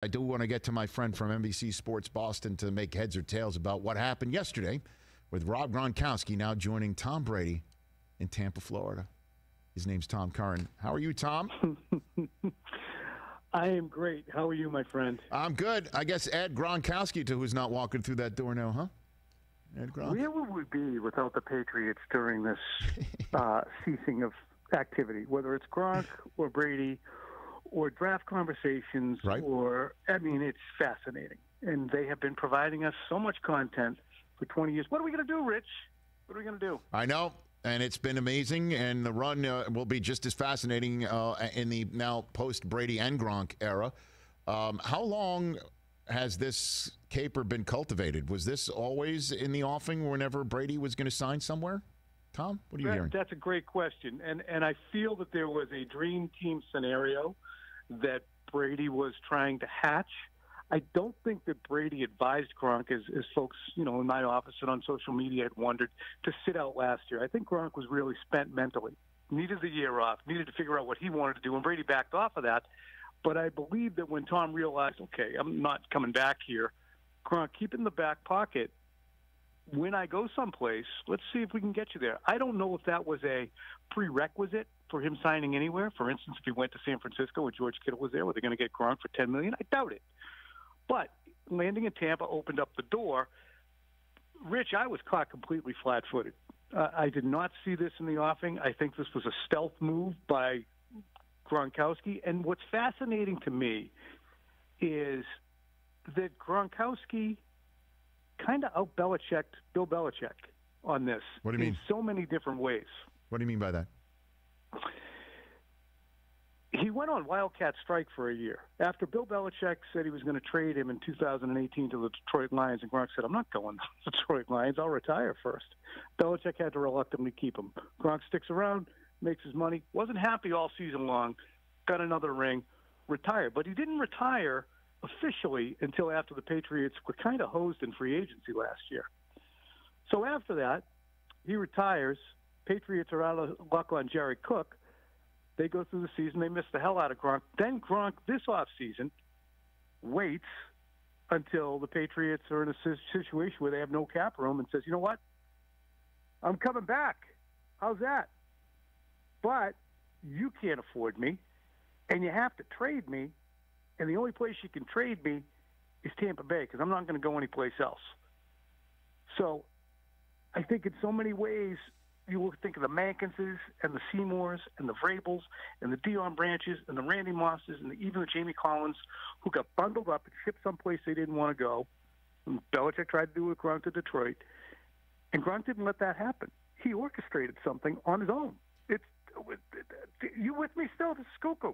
I do want to get to my friend from NBC Sports Boston to make heads or tails about what happened yesterday with Rob Gronkowski now joining Tom Brady in Tampa, Florida. His name's Tom Curran. How are you, Tom? I am great. How are you, my friend? I'm good. I guess Ed Gronkowski, too, who's not walking through that door now, huh? Ed Gronk. Where would we be without the Patriots during this ceasing of activity, whether it's Gronk or Brady or draft conversations, right? It's fascinating. And they have been providing us so much content for 20 years. What are we going to do, Rich? What are we going to do? I know, and it's been amazing, and the run will be just as fascinating in the now post-Brady and Gronk era. How long has this caper been cultivated? Was this always in the offing whenever Brady was going to sign somewhere? Tom, what are you hearing? That's a great question, and I feel that there was a dream team scenario that Brady was trying to hatch. I don't think that Brady advised Gronk, as folks, in my office and on social media had wondered, to sit out last year. I think Gronk was really spent mentally, needed the year off, needed to figure out what he wanted to do, and Brady backed off of that. But I believe that when Tom realized, okay, I'm not coming back here, Gronk, keep it in the back pocket. When I go someplace, let's see if we can get you there. I don't know if that was a prerequisite for him signing anywhere. For instance, if he went to San Francisco and George Kittle was there, were they going to get Gronk for $10 million? I doubt it. But landing in Tampa opened up the door. Rich, I was caught completely flat-footed. I did not see this in the offing. I think this was a stealth move by Gronkowski. And what's fascinating to me is that Gronkowski kind of out-Belichicked Bill Belichick on this. What do you mean? In so many different ways. What do you mean by that? He went on Wildcat strike for a year. After Bill Belichick said he was going to trade him in 2018 to the Detroit Lions, and Gronk said, I'm not going to the Detroit Lions. I'll retire first. Belichick had to reluctantly keep him. Gronk sticks around, makes his money, wasn't happy all season long, got another ring, retired. But he didn't retire officially until after the Patriots were kind of hosed in free agency last year. So after that, he retires. Patriots are out of luck on Jared Cook. They go through the season. They miss the hell out of Gronk. Then Gronk, this offseason, waits until the Patriots are in a situation where they have no cap room and says, you know what? I'm coming back. How's that? But you can't afford me, and you have to trade me. And the only place you can trade me is Tampa Bay because I'm not going to go anyplace else. So I think in so many ways, you will think of the Mankinses and the Seymours and the Vrabels and the Deion Branches and the Randy Mosses and even the Jamie Collins who got bundled up and shipped someplace they didn't want to go. And Belichick tried to do it with Gronk to Detroit. And Gronk didn't let that happen. He orchestrated something on his own. You with me still? This is cuckoo.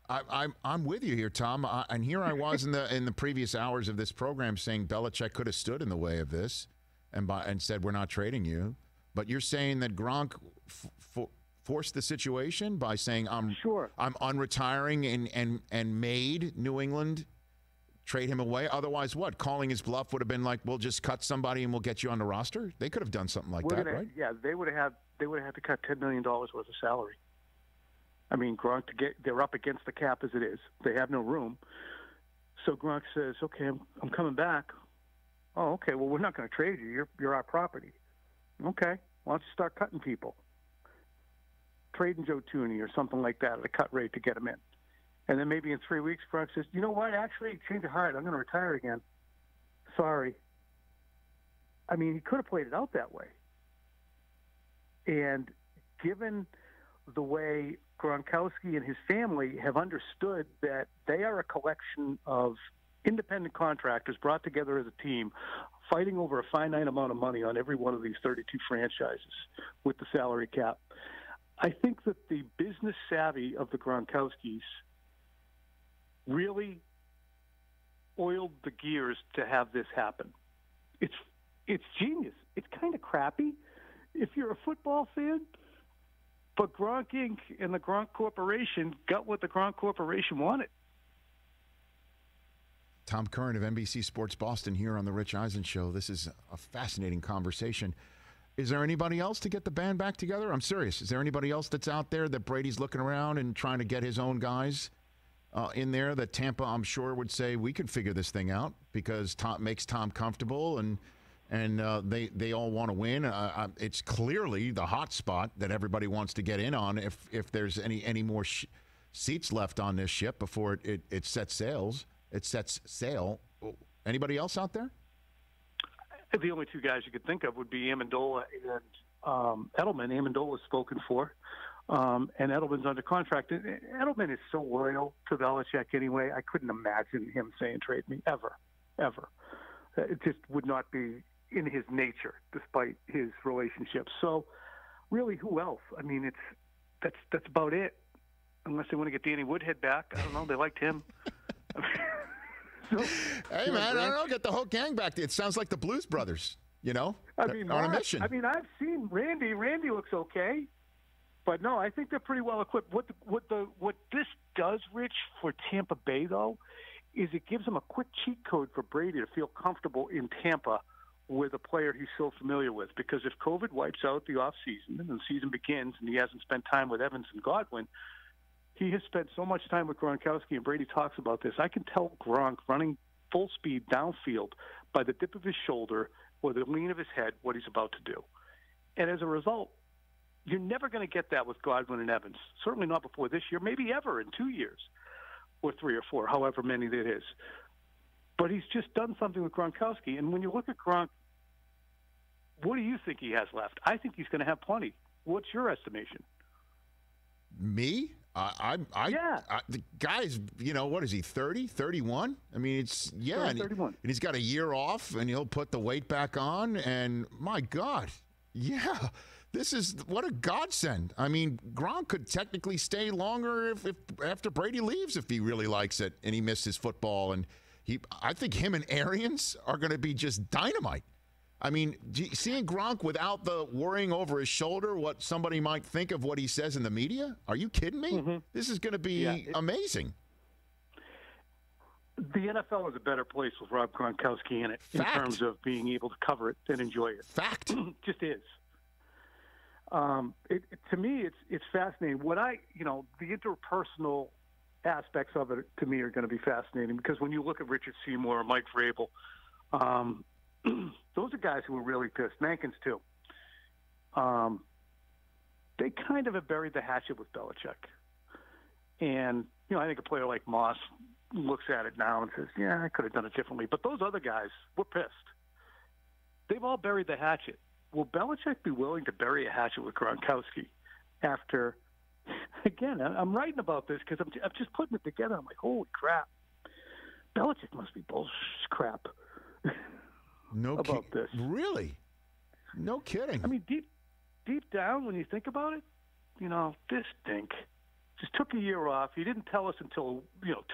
I'm with you here, Tom. And here I was in the previous hours of this program saying Belichick could have stood in the way of this and said we're not trading you. But you're saying that Gronk forced the situation by saying I'm unretiring and made New England trade him away. Otherwise, what? Calling his bluff would have been like, we'll just cut somebody and we'll get you on the roster. They could have done something like that, right? Yeah, they would have had to cut $10 million worth of salary. I mean, Gronk they're up against the cap as it is. They have no room. So Gronk says, okay, I'm coming back. Oh, okay, well, we're not going to trade you. You're our property. Okay, why don't you start cutting people? Trading Joe Tooney or something like that at a cut rate to get him in. And then maybe in 3 weeks, Gronk says, you know what, actually, change of heart. I'm going to retire again. Sorry. I mean, he could have played it out that way. And given the way Gronkowski and his family have understood that they are a collection of independent contractors brought together as a team, fighting over a finite amount of money on every one of these 32 franchises with the salary cap. I think that the business savvy of the Gronkowskis really oiled the gears to have this happen. It's genius. It's kind of crappy if you're a football fan, but Gronk Inc. and the Gronk Corporation got what the Gronk Corporation wanted. Tom Curran of NBC Sports Boston here on the Rich Eisen Show. This is a fascinating conversation. Is there anybody else to get the band back together? I'm serious. Is there anybody else that's out there that Brady's looking around and trying to get his own guys in there that Tampa, I'm sure, would say we could figure this thing out because Tom makes Tom comfortable and they all want to win. It's clearly the hot spot that everybody wants to get in on. If there's any more seats left on this ship before it sets sail. Anybody else out there? The only two guys you could think of would be Amendola and Edelman. Amendola's spoken for, and Edelman's under contract. Edelman is so loyal to Belichick anyway. I couldn't imagine him saying trade me ever. It just would not be in his nature, despite his relationship. So, really, who else? I mean, that's about it. Unless they want to get Danny Woodhead back, I don't know. They liked him. So, hey man, I don't know. Get the whole gang back. It sounds like the Blues Brothers. On a mission. I mean, I've seen Randy. Randy looks okay, but no, I think they're pretty well equipped. What this does, Rich, for Tampa Bay though, is it gives them a quick cheat code for Brady to feel comfortable in Tampa with a player he's so familiar with. Because if COVID wipes out the offseason and the season begins and he hasn't spent time with Evans and Godwin, he has spent so much time with Gronkowski, and Brady talks about this. I can tell Gronk running full speed downfield by the dip of his shoulder or the lean of his head what he's about to do. And as a result, you're never going to get that with Godwin and Evans. Certainly not before this year, maybe ever in 2 years or 3 or 4, however many that is. But he's just done something with Gronkowski. And when you look at Gronk, what do you think he has left? I think he's going to have plenty. What's your estimation? Me? The guy's, what is he, 30, 31? I mean, it's, yeah. And 31. And he's got a year off, and he'll put the weight back on, and my God, yeah, this is, what a godsend. I mean, Gronk could technically stay longer if after Brady leaves if he really likes it, and he misses football, and I think him and Arians are going to be just dynamite. I mean, seeing Gronk without the worrying over his shoulder what somebody might think of what he says in the media? Are you kidding me? Mm-hmm. This is going to be amazing. The NFL is a better place with Rob Gronkowski in it. Fact. In terms of being able to cover it and enjoy it. Fact. Just is. To me, it's fascinating. The interpersonal aspects of it to me are going to be fascinating because when you look at Richard Seymour or Mike Vrabel, those are guys who are really pissed. Mankins, too. They kind of have buried the hatchet with Belichick. And, I think a player like Moss looks at it now and says, yeah, I could have done it differently. But those other guys were pissed. They've all buried the hatchet. Will Belichick be willing to bury a hatchet with Gronkowski after, again, I'm writing about this because I'm just putting it together. I'm like, holy crap. Belichick must be bullshit crap. About this. Really? No kidding. I mean, deep down, when you think about it, this stink. Just took a year off. He didn't tell us until,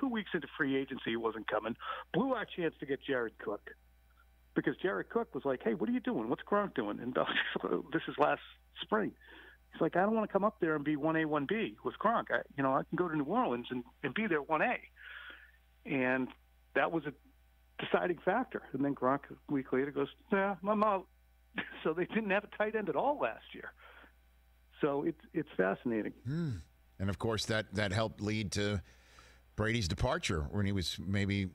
2 weeks into free agency he wasn't coming. Blew our chance to get Jared Cook. Because Jared Cook was like, hey, what are you doing? What's Gronk doing? And this is last spring. He's like, I don't want to come up there and be 1A, 1B with Gronk. I can go to New Orleans and be there 1A. And that was a deciding factor. And then Gronk a week later goes, yeah, I'm out. So they didn't have a tight end at all last year. So it's fascinating. And, of course, that helped lead to Brady's departure when he was maybe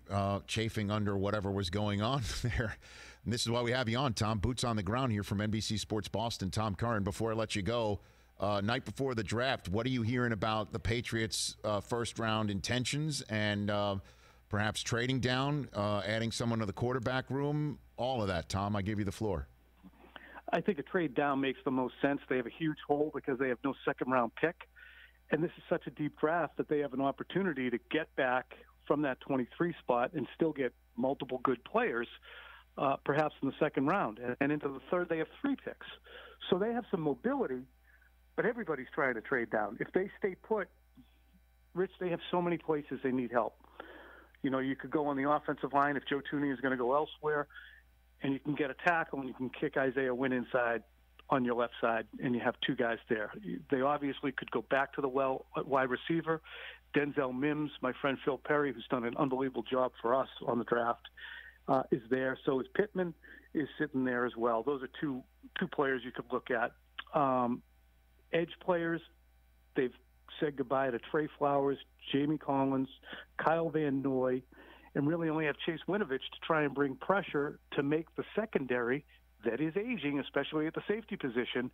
chafing under whatever was going on there. And this is why we have you on, Tom. Boots on the ground here from NBC Sports Boston. Tom Curran, before I let you go, night before the draft, what are you hearing about the Patriots' first-round intentions and perhaps trading down, adding someone to the quarterback room, all of that? Tom, I give you the floor. I think a trade down makes the most sense. They have a huge hole because they have no second-round pick. And this is such a deep draft that they have an opportunity to get back from that 23 spot and still get multiple good players, perhaps in the second round. And into the third, they have 3 picks. So they have some mobility, but everybody's trying to trade down. If they stay put, Rich, they have so many places they need help. You could go on the offensive line if Joe Tooney is going to go elsewhere, and you can get a tackle and you can kick Isaiah Wynn inside on your left side, and you have 2 guys there. They obviously could go back to the well at wide receiver. Denzel Mims, my friend Phil Perry, who's done an unbelievable job for us on the draft, is there. So is Pittman is sitting there as well. Those are two players you could look at. Edge players, they've said goodbye to Trey Flowers, Jamie Collins, Kyle Van Noy, and really only have Chase Winovich to try and bring pressure to make the secondary that is aging, especially at the safety position,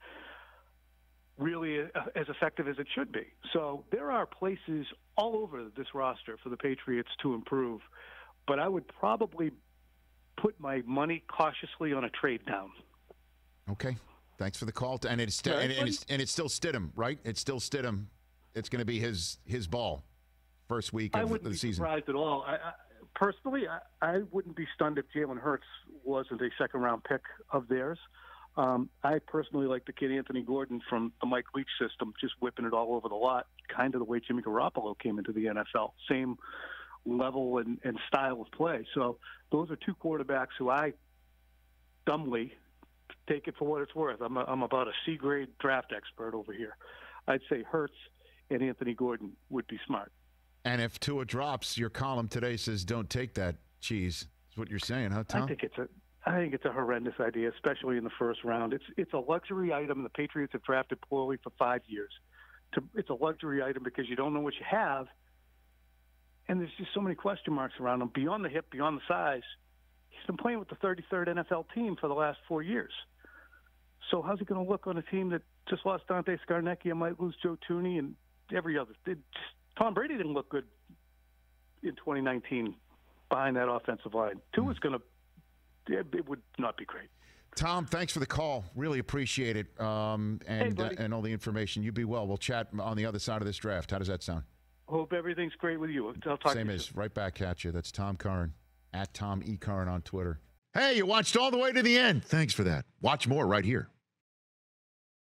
really as effective as it should be. So there are places all over this roster for the Patriots to improve, but I would probably put my money cautiously on a trade down. Okay. Thanks for the call. And it's still Stidham, right? It's still Stidham. It's going to be his ball first week of the season. I wouldn't be surprised at all. Personally, I wouldn't be stunned if Jalen Hurts wasn't a second-round pick of theirs. I personally like the kid Anthony Gordon from the Mike Leach system, just whipping it all over the lot, kind of the way Jimmy Garoppolo came into the NFL. Same level and style of play. So those are two quarterbacks who I dumbly take it for what it's worth. I'm about a C-grade draft expert over here. I'd say Hurts and Anthony Gordon would be smart. And if Tua drops, your column today says don't take that cheese. That's what you're saying, huh, Tom? I think it's a horrendous idea, especially in the first round. It's a luxury item. The Patriots have drafted poorly for 5 years. It's a luxury item because you don't know what you have, and there's just so many question marks around him. Beyond the hip, beyond the size, he's been playing with the 33rd NFL team for the last 4 years. So how's he going to look on a team that just lost Dante Scarnecchia, might lose Joe Thuney, and every other? Tom Brady didn't look good in 2019 behind that offensive line. Tua's going to – it would not be great. Tom, thanks for the call. Really appreciate it, and all the information. You be well. We'll chat on the other side of this draft. How does that sound? Hope everything's great with you. I'll talk Same to you as. soon. Right back at you. That's Tom Curran, at Tom E. Curran on Twitter. Hey, you watched all the way to the end. Thanks for that. Watch more right here.